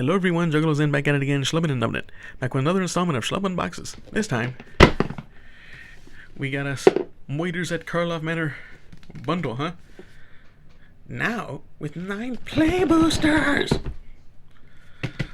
Hello everyone, Juggalozen back at it again, Schlubbing and Dubbing it. Back with another installment of Schlub Unboxes. This time, we got us Moiters at Karlov Manor bundle, huh? Now, with 9 play boosters!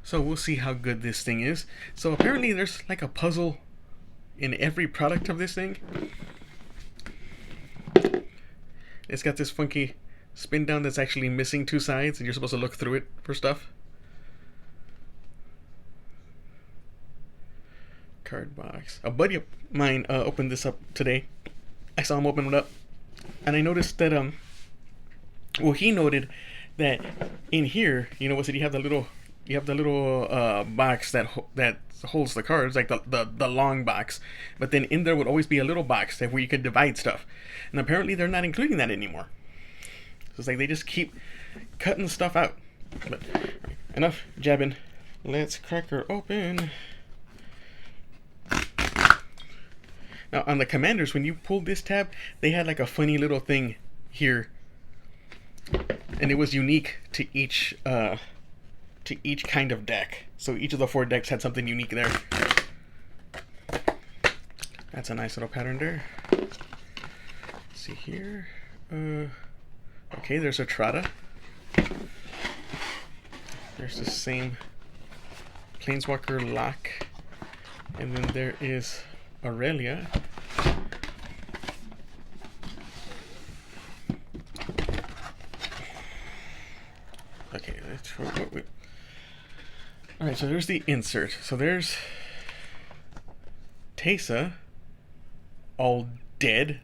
So we'll see how good this thing is. So apparently there's like a puzzle in every product of this thing. It's got this funky spin down that's actually missing 2 sides, and you're supposed to look through it for stuff. Card box. A buddy of mine opened this up today. I saw him open it up, and I noticed that well, he noted that in here, you know, you have the little box that holds the cards, like the long box, but then in there would always be a little box where you could divide stuff, and apparently they're not including that anymore. So it's like they just keep cutting stuff out. But enough jabbing. Let's crack her open. Now on the commanders, when you pulled this tab, they had like a funny little thing here, and it was unique to each kind of deck. So each of the 4 decks had something unique there. That's a nice little pattern there. Let's see here. Okay, there's a Trata. There's the same Planeswalker lock, and then there is Aurelia. Okay, that's what we... Alright, so there's the insert. So there's Teysa, all dead.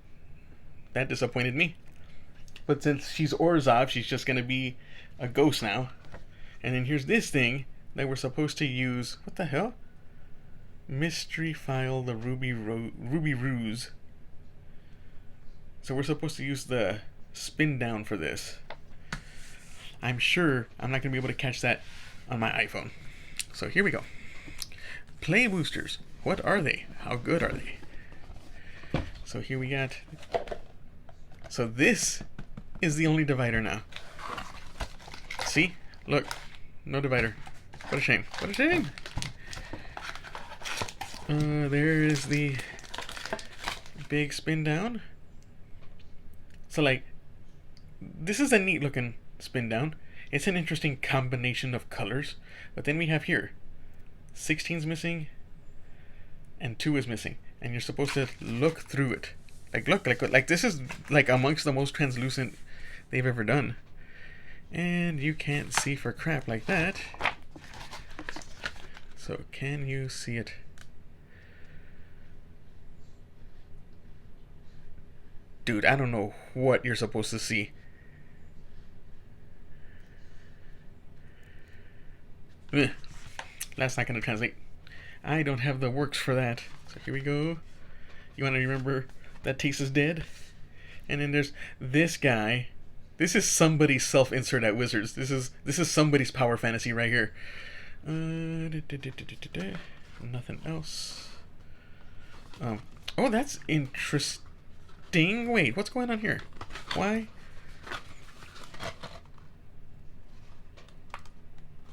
That disappointed me. But since she's Orzhov, she's just going to be a ghost now. And then here's this thing that we're supposed to use. What the hell? Mystery file, the Ruby Ruse. So we're supposed to use the spin down for this. I'm sure I'm not going to be able to catch that on my iPhone. So here we go. Play boosters. What are they? How good are they? So here we got... So this is the only divider now. See? Look. No divider. What a shame. What a shame. There is the big spin down. So like, this is a neat looking spin down. It's an interesting combination of colors. But then we have here 16's missing and 2 is missing, and you're supposed to look through it. Like look, like this is like amongst the most translucent they've ever done. And you can't see for crap like that. So can you see it? Dude, I don't know what you're supposed to see. Ugh. That's not going to translate. I don't have the works for that. So here we go. You want to remember that Teysa's dead? And then there's this guy. This is somebody's self-insert at Wizards. This is somebody's power fantasy right here. Nothing else. Oh, that's interesting. Wait, what's going on here? Why?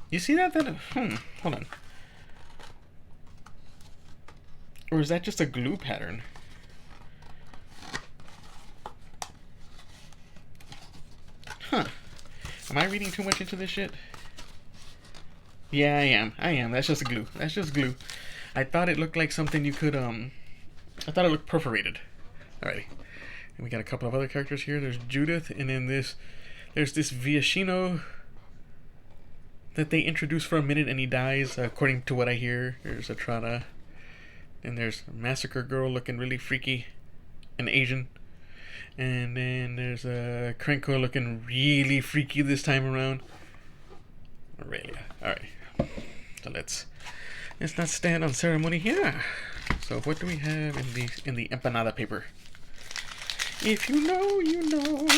You see that? Hold on. Or is that just a glue pattern? Huh. Am I reading too much into this shit? Yeah, I am. That's just glue. That's just glue. I thought it looked like something you could, I thought it looked perforated. Alrighty. And we got a couple of other characters here. There's Judith, and then there's this Viashino that they introduce for a minute and he dies, according to what I hear. There's a Trata. And there's Massacre Girl looking really freaky and Asian. And then there's a Krenko looking really freaky this time around. Aurelia. Alright. So let's not stand on ceremony here. So what do we have in the empanada paper? If you know, you know.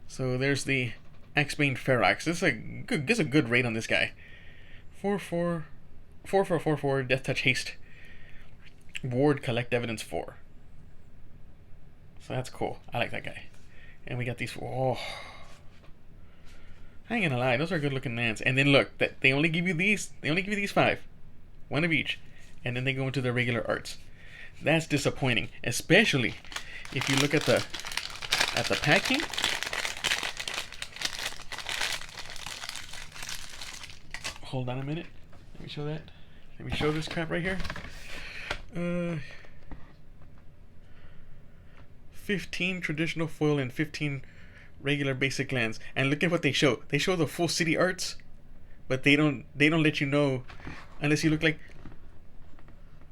So there's the Axebane Ferox. This is a good rate on this guy. 4/4 Death Touch Haste. Ward Collect Evidence 4. So that's cool. I like that guy. And we got these. Oh, I ain't gonna lie, those are good looking lands. And then look, that they only give you these. They only give you these 5, one of each, and then they go into the regular arts. That's disappointing, especially if you look at the packing. Hold on a minute. Let me show that. Let me show this crap right here. 15 traditional foil and 15 regular basic lands. And look at what they show. They show the full city arts, but they don't let you know unless you look like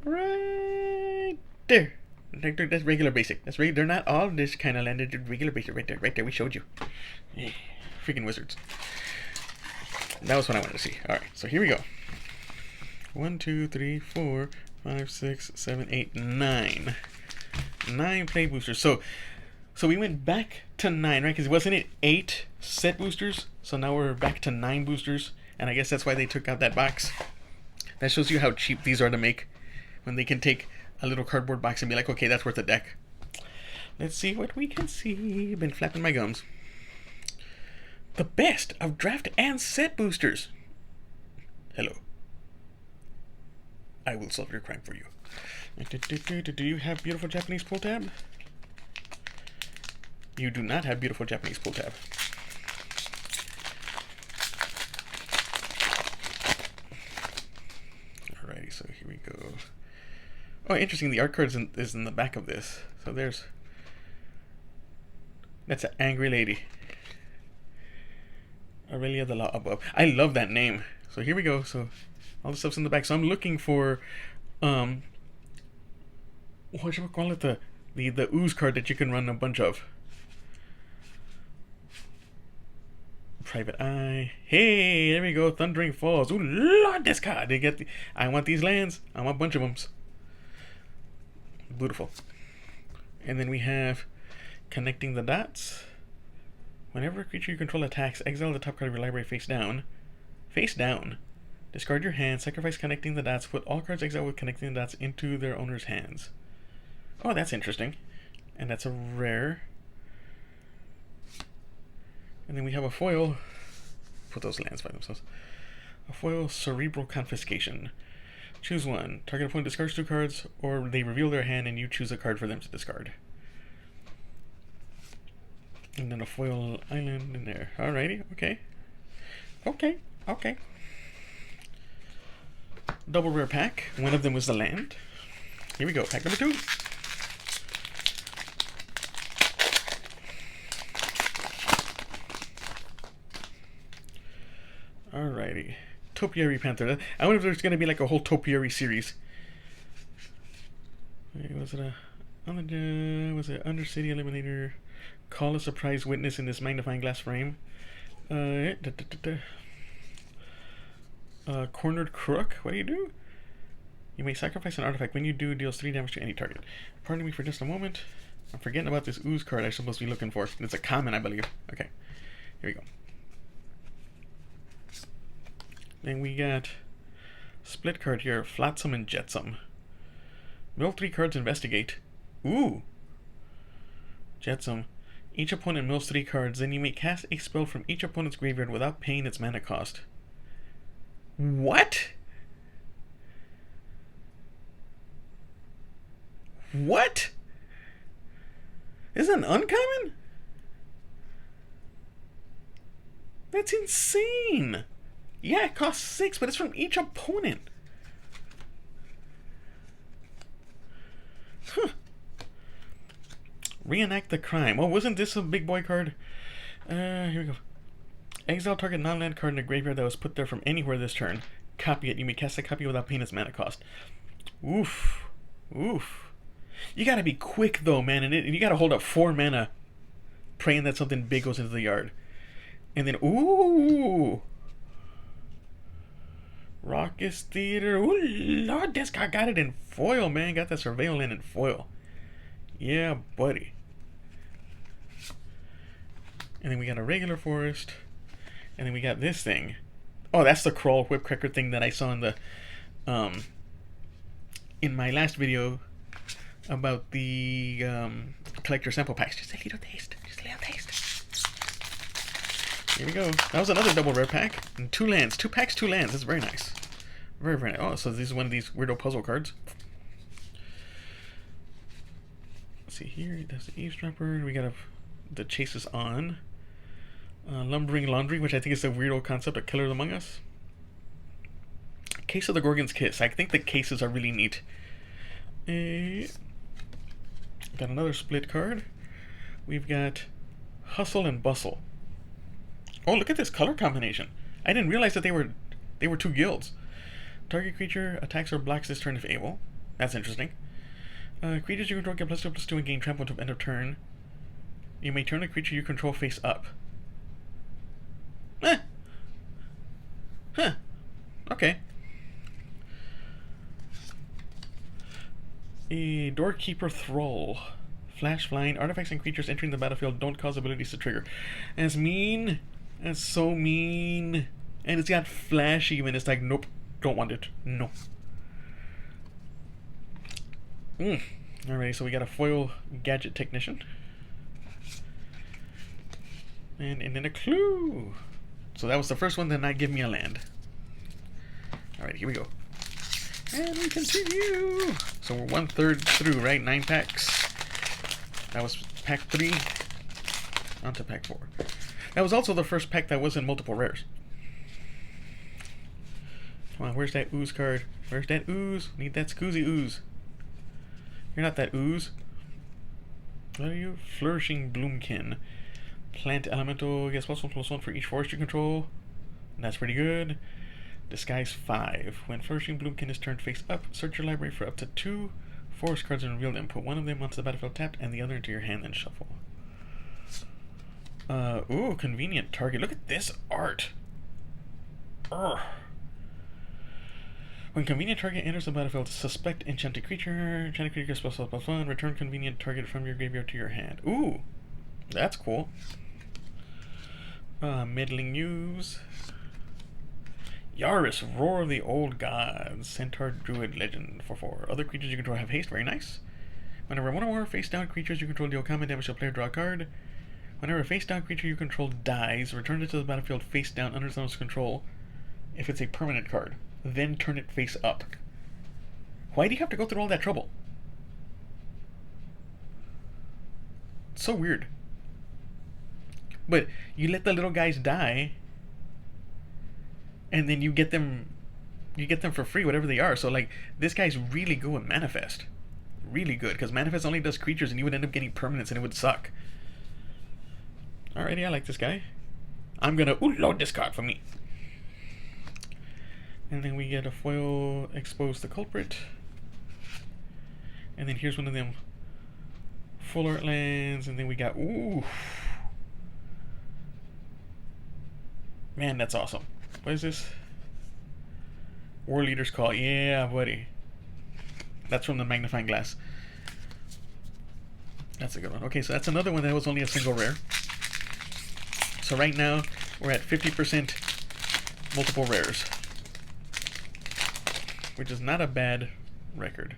right there. That's regular basic. That's they're not all this kind of land. They're regular basic right there. Right there. We showed you. Yeah. Freaking wizards. That was what I wanted to see. Alright, so here we go. 1, 2, 3, 4, 5, 6, 7, 8, 9. 9 play boosters. So we went back to 9, right? Because wasn't it 8 set boosters? So now we're back to 9 boosters. And I guess that's why they took out that box. That shows you how cheap these are to make. When they can take a little cardboard box and be like, okay, that's worth a deck. Let's see what we can see. Been flapping my gums. The best of draft and set boosters. Hello. I will solve your crime for you. Do you have beautiful Japanese pull tab? You do not have beautiful Japanese pull tab. Alrighty, so here we go. Oh, interesting. The art card is in the back of this. So that's an angry lady. Aurelia the Law Above. I love that name. So here we go. So all the stuff's in the back. So I'm looking for what should we call it? The ooze card that you can run a bunch of. Private Eye. Hey, there we go. Thundering Falls. Ooh, Lord, this card. I want these lands. I want a bunch of them. Beautiful. And then we have Connecting the Dots. Whenever a creature you control attacks, exile the top card of your library face down. Face down. Discard your hand, sacrifice Connecting the Dots, put all cards exiled with Connecting the Dots into their owner's hands. Oh, that's interesting. And that's a rare. And then we have a foil. Put those lands by themselves. A foil, Cerebral Confiscation. Choose one. Target opponent discards 2 cards, or they reveal their hand and you choose a card for them to discard. And then a foil island in there. Alrighty, okay. Okay. Double rare pack. One of them was the land. Here we go, pack number 2. Alrighty. Topiary Panther. I wonder if there's going to be like a whole Topiary series. Was it Undercity Eliminator? Call a surprise witness in this magnifying glass frame. Cornered Crook. What do you do? You may sacrifice an artifact. When you do, deals 3 damage to any target. Pardon me for just a moment. I'm forgetting about this ooze card I'm supposed to be looking for. It's a common, I believe. Okay. Here we go. Then we got split card here. Flotsam and Jetsam. Mill 3 cards, investigate. Ooh. Jetsam. Each opponent mills 3 cards, then you may cast a spell from each opponent's graveyard without paying its mana cost. What? What? Is that an uncommon? That's insane. Yeah, it costs 6, but it's from each opponent. Huh. Reenact the crime. Oh, wasn't this a big boy card? Here we go. Exile target non-land card in the graveyard that was put there from anywhere this turn. Copy it. You may cast a copy without paying its mana cost. Oof. Oof. You gotta be quick though, man, and you gotta hold up 4 mana, praying that something big goes into the yard. And then, ooh. Raucous Theater. Ooh, Lord, this guy got it in foil, man. Got that Surveil land in foil. Yeah, buddy. And then we got a regular forest. And then we got this thing. Oh, that's the crawl whipcracker thing that I saw in the in my last video about the collector sample packs. Just a little taste. Just a little taste. Here we go. That was another double rare pack. And 2 lands. 2 packs, 2 lands. That's very nice. Very, very nice. Oh, so this is one of these weirdo puzzle cards. Let's see here. That's the eavesdropper. We got the chase is on. Lumbering laundry, which I think is a weirdo concept of Killers Among Us. Case of the Gorgon's Kiss. I think the cases are really neat. Got another split card. We've got Hustle and Bustle. Oh, look at this color combination. I didn't realize that they were 2 guilds. Target creature attacks or blocks this turn if able. That's interesting. Creatures you control get +2/+2 and gain trample until end of turn. You may turn a creature you control face up. Huh. Okay. A Doorkeeper Thrall. Flash flying. Artifacts and creatures entering the battlefield don't cause abilities to trigger. That's mean. That's so mean. And it's got flash even. It's like, nope. Don't want it. No. Alright, so we got a foil gadget technician. And then a clue. So that was the first one that not give me a land. Alright, here we go. And we continue. So we're 1/3 through, right? 9 packs. That was pack 3. On to pack 4. That was also the first pack that wasn't multiple rares. Come on, where's that ooze card? Where's that ooze? Need that scoozy ooze. You're not that ooze. What are you? Flourishing Bloomkin. Plant Elemental gets +1/+1 for each forest you control. That's pretty good. Disguise 5. When Flourishing Bloomkin is turned face up, search your library for up to 2 forest cards and reveal them. Put one of them onto the battlefield tapped and the other into your hand and shuffle. Ooh, convenient target. Look at this art. Urgh. When convenient target enters the battlefield, suspect enchanted creature. Enchanted creature gets +1/+1. Return convenient target from your graveyard to your hand. Ooh, that's cool. Meddling News. Yaris, Roar of the Old Gods. Centaur Druid Legend for 4. Other creatures you control have haste. Very nice. Whenever one or more face down creatures you control deal combat damage to a player, draw a card. Whenever a face down creature you control dies, return it to the battlefield face down under someone's control if it's a permanent card. Then turn it face up. Why do you have to go through all that trouble? It's so weird. But you let the little guys die, and then you get them for free, whatever they are. So like, this guy's really good with Manifest. Really good, because Manifest only does creatures and you would end up getting permanents and it would suck. Alrighty, I like this guy. I'm gonna load this card for me. And then we get a foil Expose the Culprit. And then here's one of them full art lands, and then we got, ooh. Man, that's awesome. What is this? War Leader's Call. Yeah, buddy. That's from the Magnifying Glass. That's a good one. Okay, so that's another one that was only a single rare. So right now, we're at 50% multiple rares, which is not a bad record.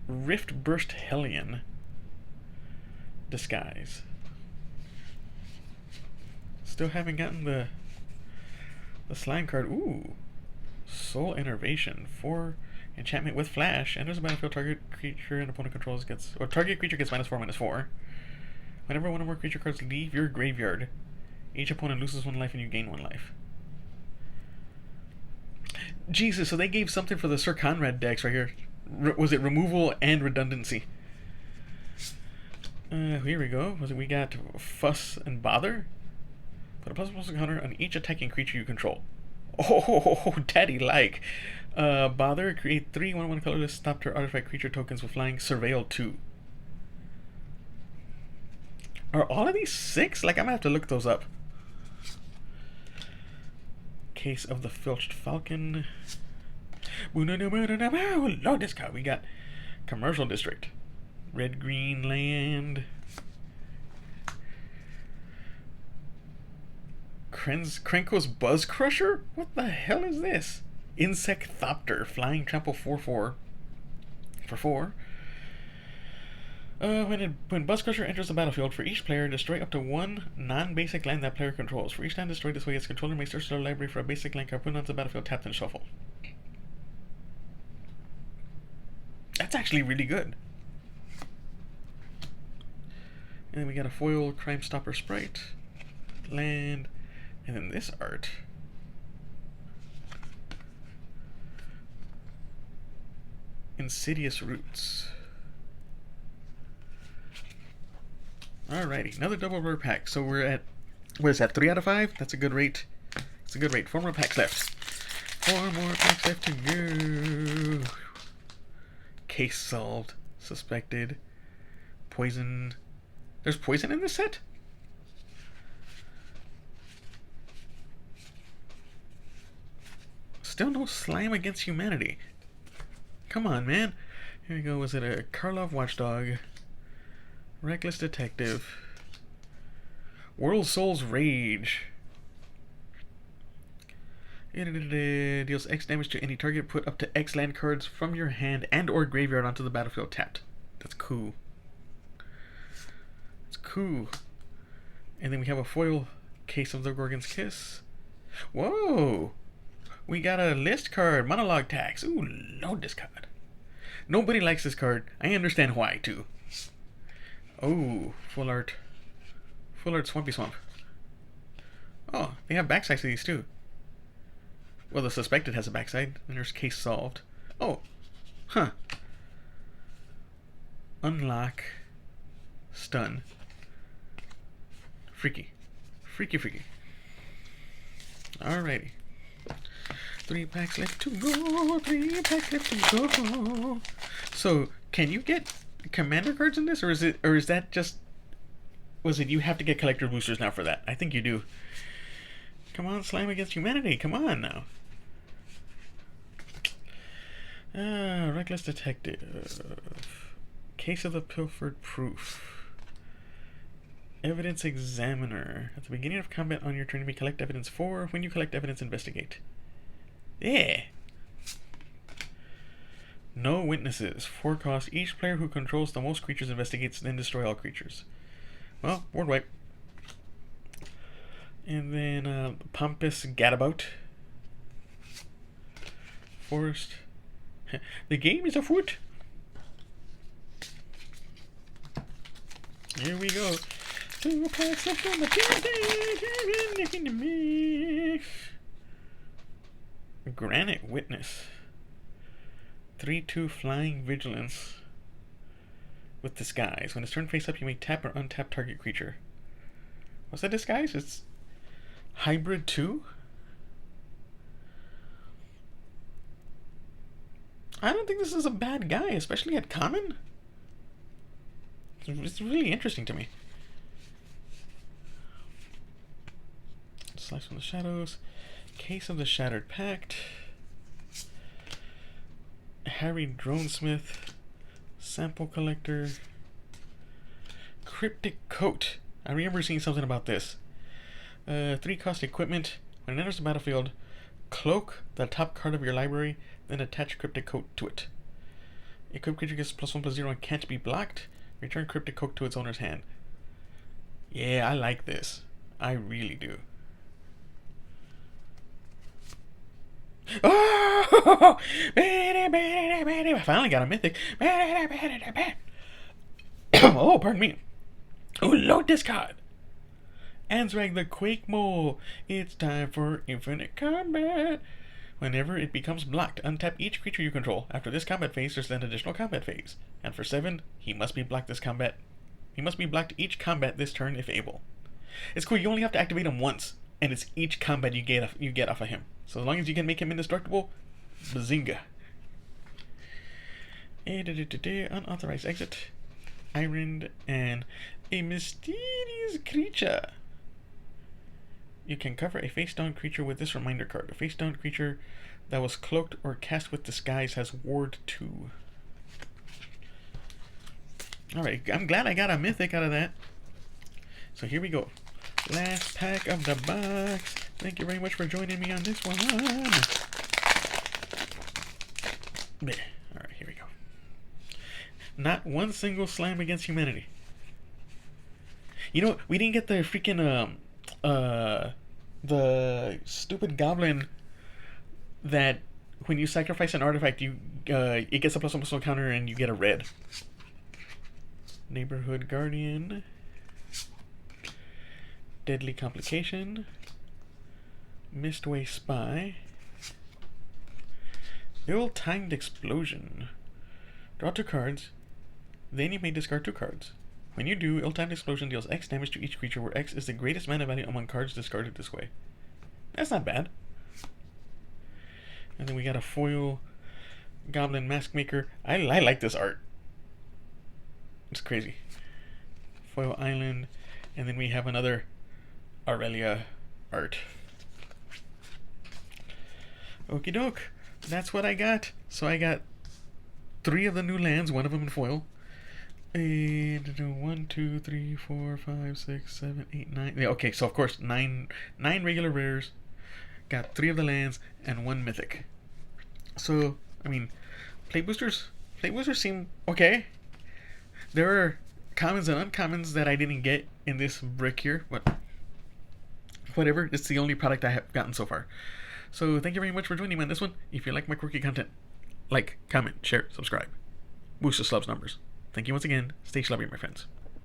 Rift Burst Hellion. Disguise. Still haven't gotten the slime card. Ooh. Soul Enervation. 4 enchantment with flash. Enters the battlefield, target creature and opponent controls gets, or target creature gets -4/-4. Whenever one or more creature cards leave your graveyard, each opponent loses 1 life and you gain 1 life. Jesus, so they gave something for the Sir Conrad decks right here. Was it removal and redundancy? Here we go. We got Fuss and Bother. Put a +1/+1 counter on each attacking creature you control. Oh, daddy like. Bother, create 3 1/1 colorless stop turn artifact creature tokens with flying. Surveil 2. Are all of these 6? Like, I'm gonna have to look those up. Case of the Filched Falcon. Load this card. We got Commercial District. Red Green Land. Krenko's Buzz Crusher? What the hell is this? Insect Thopter. Flying trample 4/4 for 4. When Buzz Crusher enters the battlefield, for each player, destroy up to one non-basic land that player controls. For each land destroyed this way, its controller may search their library for a basic land card, put it onto the battlefield, tapped and shuffle. That's actually really good. And then we got a foil Crime Stopper sprite, land, and then this art. Insidious Roots. Alrighty, another double rare pack. So we're at, what is that, 3 out of 5? That's a good rate. It's a good rate. 4 more packs left. 4 more packs left to go. Case solved. Suspected. Poison. There's poison in this set? Still no slime against humanity. Come on, man. Here we go. Was it a Karlov Watchdog? Reckless Detective. World Soul's Rage. It deals X damage to any target. Put up to X land cards from your hand and or graveyard onto the battlefield tapped. That's cool. It's cool. And then we have a foil Case of the Gorgon's Kiss. Whoa! We got a list card. Monologue Tax. Ooh, load this card. Nobody likes this card. I understand why, too. Oh, full art. Full art Swampy Swamp. Oh, they have backsides to these too. Well, the suspected has a backside, and there's Case Solved. Oh, huh. Unlock. Stun. Freaky. Freaky, freaky. Alrighty. 3 packs left to go. 3 packs left to go. So, can you get commander cards in this, or is that just, was it you have to get collector boosters now for that? I think you do. Come on, Slime Against Humanity, come on now. Reckless Detective. Case of the Pilfered Proof. Evidence Examiner. At the beginning of combat on your turn, you may collect evidence 4. When you collect evidence, investigate. Yeah. No witnesses. 4 cost. Each player who controls the most creatures investigates, then destroy all creatures. Well, board wipe. And then Pompous Gadabout. Forest. The game is afoot. Here we go. 2 packs left on the mix. Granite Witness. 3/2 Flying Vigilance with Disguise. When it's turned face up, you may tap or untap target creature. What's that disguise? It's Hybrid 2? I don't think this is a bad guy, especially at common. It's really interesting to me. Slice from the Shadows. Case of the Shattered Pact. Harry Dronesmith. Sample Collector. Cryptic Coat. I remember seeing something about this. 3 cost equipment. When it enters the battlefield, cloak the top card of your library, then attach Cryptic Coat to it. Equipped creature gets +1/+0 and can't be blocked. Return Cryptic Coat to its owner's hand. Yeah, I like this. I really do. Oh! I finally got a mythic. Oh, pardon me. Oh, load this card. Ansrag the Quake Mole. It's time for infinite combat. Whenever it becomes blocked, untap each creature you control. After this combat phase, there's an additional combat phase. And for 7, he must be blocked this combat. He must be blocked each combat this turn if able. It's cool, you only have to activate him once, and it's each combat you get off of him. So as long as you can make him indestructible, bazinga. Unauthorized exit. Iron and a mysterious creature. You can cover a face-down creature with this reminder card. A face-down creature that was cloaked or cast with disguise has Ward 2. Alright, I'm glad I got a mythic out of that. So here we go. Last pack of the box. Thank you very much for joining me on this one. Alright, here we go. Not one single slam against humanity. You know, we didn't get the freaking the stupid goblin that when you sacrifice an artifact, you it gets a +1/+1 counter and you get a red. Neighborhood Guardian. Deadly Complication. Mistway Spy. Ill-Timed Explosion. Draw 2 cards. Then you may discard 2 cards. When you do, Ill-Timed Explosion deals X damage to each creature, where X is the greatest mana value among cards discarded this way. That's not bad. And then we got a foil Goblin Mask Maker. I like this art. It's crazy. Foil Island. And then we have another Aurelia art. Okie doke. That's what I got. So I got 3 of the new lands, 1 of them in foil. 1, 2, 3, 4, 5, 6, 7, 8, 9. Yeah, okay, so of course 9 regular rares. Got 3 of the lands and 1 mythic. So I mean, play boosters seem okay. There are commons and uncommons that I didn't get in this brick here, but whatever. It's the only product I have gotten so far. So thank you very much for joining me on this one. If you like my quirky content, like, comment, share, subscribe. Boost the Schlub's numbers. Thank you once again. Stay schlubby, my friends.